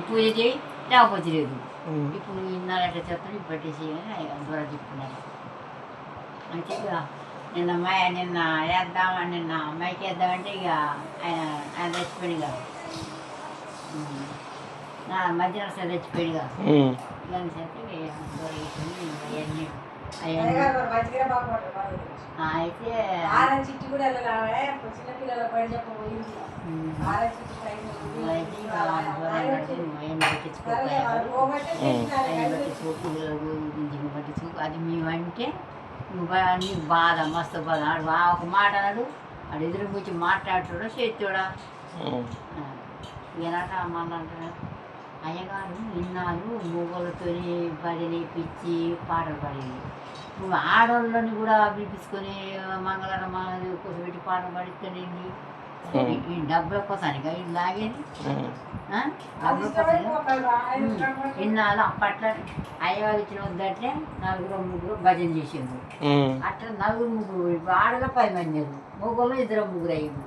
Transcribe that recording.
పూజ చేయి లేకపోతే లేదు. ఇప్పుడు ఇన్నాళ్ళ చెప్తాను పెట్టేసి దూరం చెప్తున్నాను. అయితే ఇక నిన్న వేద్దామని నిన్న అమ్మాయికి వేద్దామంటే ఇక ఆయన ఆయన చచ్చిపోయిగా నా మధ్యాహ్నం సార్ చచ్చిపోయిగా ఇవన్నీ చేస్తే దూరం అవన్నీ అయితే అది మేమంటే నీకు బాధ మస్తు బాధ ఒక మాట అన్నాడు వాడు ఎదురు కూర్చి మాట్లాడుతాడా చేస్తాడా ఏనాట మన అయ్యగారు ఇన్నాళ్ళు మొగలతో బడిని పిచ్చి పాటలు పాడేది. నువ్వు ఆడవాళ్ళని కూడా పిలిపించుకొని మంగళవారం కూర్చోబెట్టి పాటలు పాడిస్తానండి. ఈ డబ్బుల కోసానిక ఇది లాగేది డబ్బుల కోసం. ఇన్నాళ్ళు అప్పట్లో అయ్యగారు ఇచ్చిన వద్దంటే ముగ్గురు భజన చేసేది. అట్లా 4 ముగ్గురు ఇప్పుడు ఆడలో 10 మంది మొగలు 2 ముగ్గురు అయ్యింది.